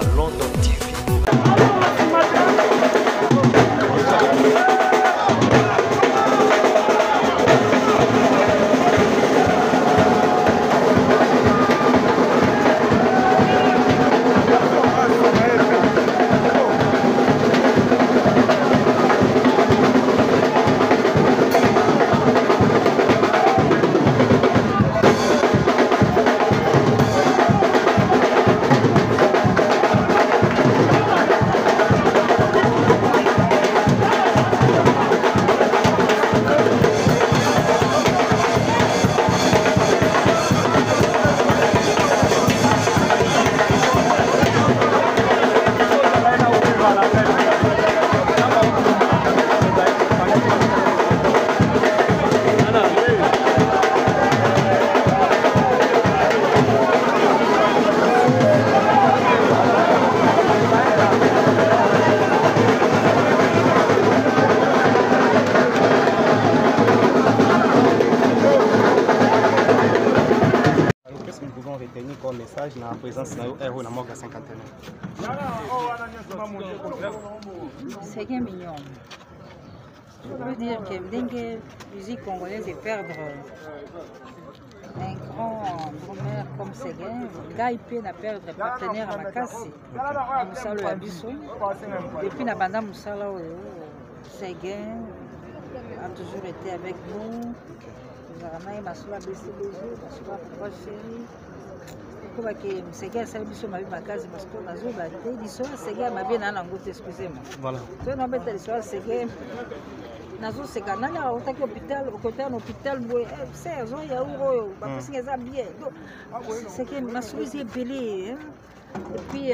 à London TV. Comme message dans la présence de héros dans la mort de 51. C'est bien mignon. Je veux dire que la musique congolaise est perdre un grand drummer comme Séguin. Le gars il peut perdre un partenaire à Makassi. Moussalo Abisso. Depuis la bande Moussalo, Séguin a toujours été avec nous. Zaranaï Massoula BCBG, Massoula Procheri. Comme que Séguin a biso ma vie Makassi parce que nazo baté l'histoire Séguin m'a bien en angote, excusez-moi. Voilà. Tu n'as pas l'histoire Séguin. Nazo Séguin na au hôpital, au côté de l'hôpital boy, c'est zo ya uro, ba parce que ça bien. C'est que Massoula est belé. Et puis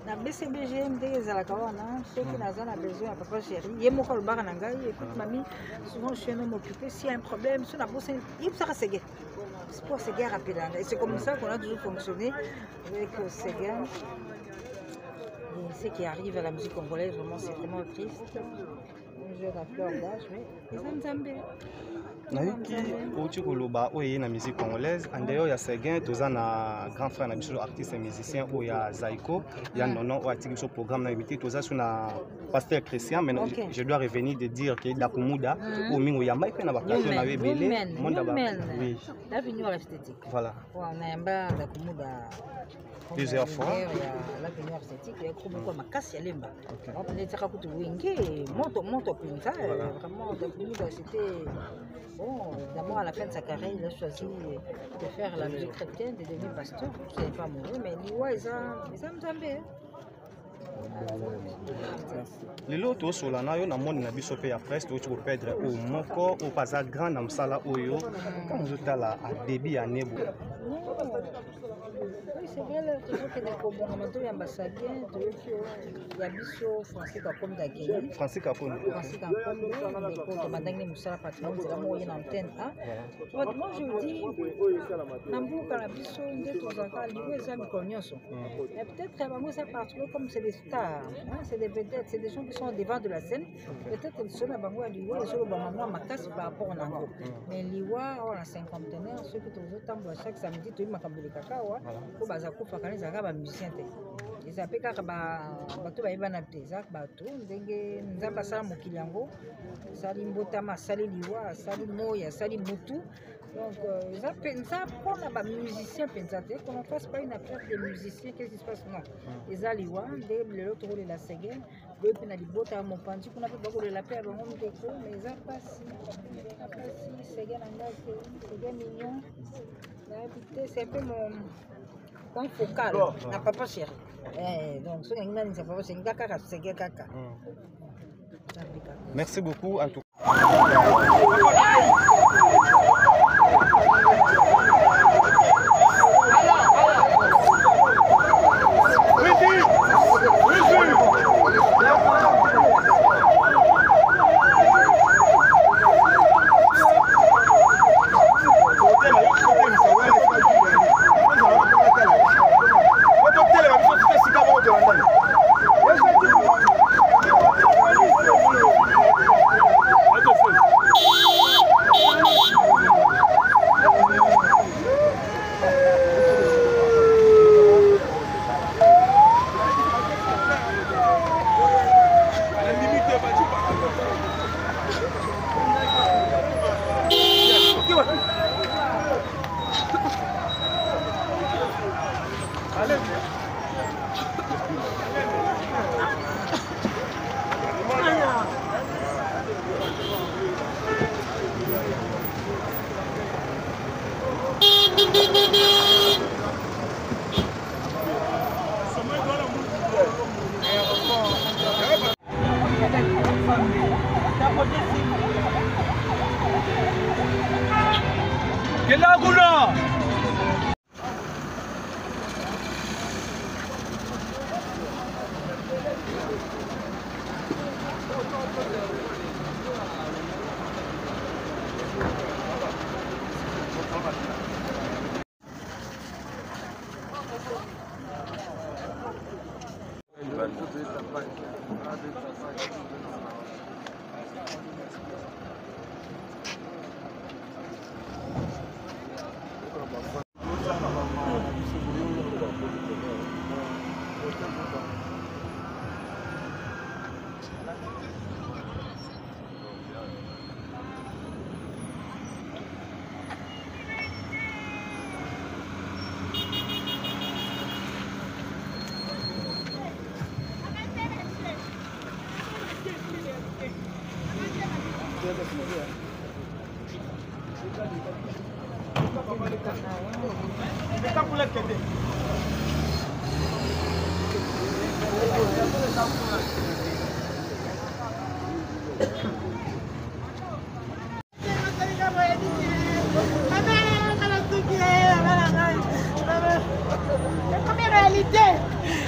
na BCBG MD za la kawana, ceux qui n'ont besoin à papa chéri, yemo ko le bar na ngai, écoute mamie, souvent je suis un homme occupé, s'il y a un problème, sur la bourse, il peut faire Séguin. C'est pour Séguin rapidement. Et c'est comme ça qu'on a toujours fonctionné avec Séguin. Et ce qui arrive à la musique congolaise, vraiment, c'est vraiment triste. Un jeune à fleur d'âge, mais ils aiment Zambé. Naiki outi koloba oye na musique congolaise en dehors ya Séguin toza na grand frère na biso artiste et musicien oya Zaiko ya nono o atiki biso programme na imité toza sur na pasteur Christian mais je dois revenir de dire que Dakumuda au mingo ya maïpe na bakato na bebele monde ba oui la venue esthétique voilà on a un bar Dakumuda plusieurs fois la venue esthétique et comme quoi Makassi alemba on peut dire que tu wenge monto pinza vraiment Dakumuda c'était bon, d'abord à la fin de sa carrière, il a choisi de faire la musique chrétienne, de devenir pasteur. Je ne sais pas mourir, mais ils aiment Zambé. Lelo to solana yo na monde na biso pe ya presse to ko perdre au moko au pas grand na msala oyo comme vous tala à début ya nebo. Oui, c'est vrai, toujours que des collaborateurs et ambassadeurs, il y a biso Francis Kapondo d'accueillir. Francis Kapondo. Francis Kapondo, des collaborateurs Moussa Patron, c'est la moyenne antenne. Moi, je dis, Nambuka la biso, des tous enfants, les amis cognoso. Mais peut-être que ça parce que comme c'est des stars, c'est des vedettes, c'est des gens qui sont devant de la scène. Peut-être que ceux-là, Bango, Liwa, et ceux-là, Bango, Makassi par rapport à Nango. Mais Liwa, on a 50 ans, ceux qui sont au chaque samedi, tu m'as cambié le cacao. Ko bazakufa kanisa ka ba musicien te ezape kaka bato bayeba na te ezaka bato ndenge nzambe asala mokili yango asali mbotama asali liwa asali moya asali mutu donc eza mpenza mpona bamusicien mpenza te qu'on ne fasse pas une affaire de musicien qu'est-ce qui se passe non eza liwa nde lelo tokolela Séguin boye mpe na libota ya mopanzi kuna mpe bakolela mpe ya bango ndeko mais eza mpasi Séguin na ngai te Séguin mignon c'est un peu mon focal à papa chéri. Donc, ce n'est pas papa chéri, c'est caca. Merci beaucoup en tout cas.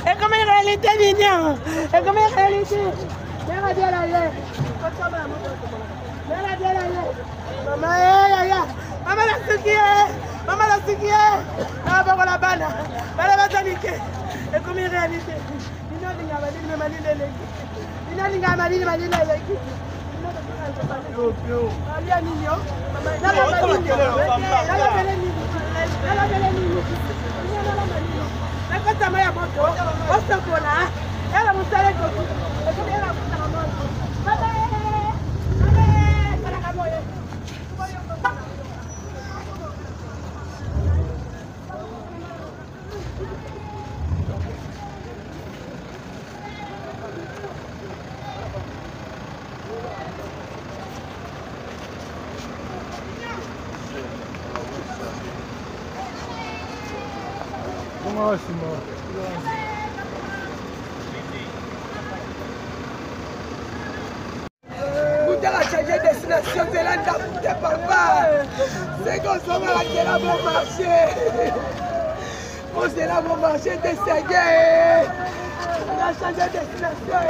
Et comme une réalité, mignon. Et comme une réalité. Mère a dit à la lait. Mère a dit à la lait. Maman, maman la sukié. Maman la sukié. Ah, bon, la banane. Elle va t'aniquer. Et comme une réalité. Il n'a pas dit que Maline est l'équipe. Il n'a pas dit que Maline est l'équipe. Il y a mignon. La cosa mai a moto, posso volare, era un teleco, e come era una moto. Vabbè, para camoye. Máximo. Vous avez changé de destination, c'est là que papa. C'est qu'on s'en va là bon marché. On s'est là bon marché de Ségué. On a changé de destination.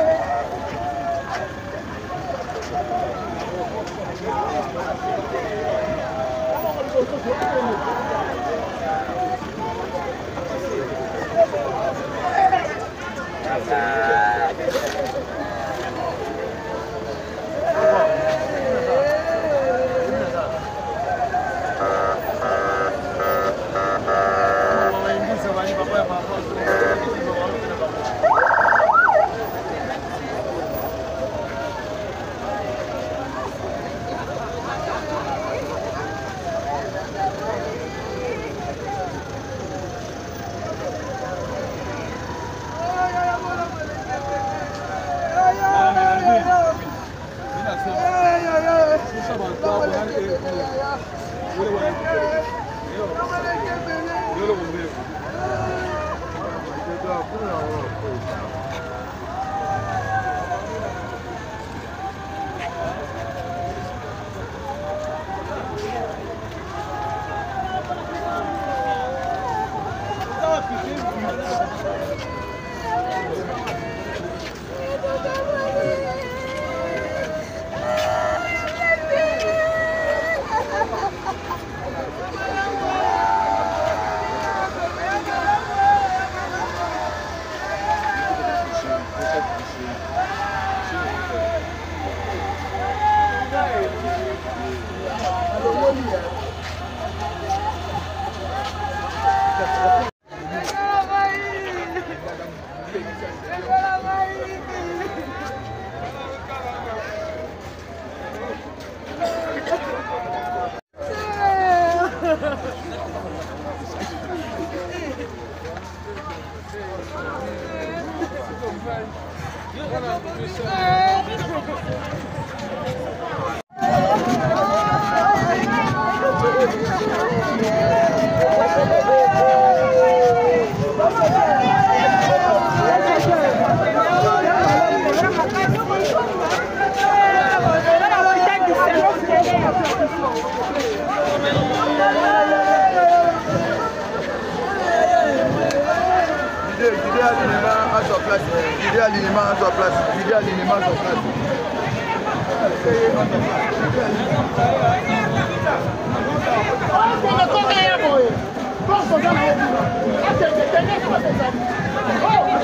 Oh!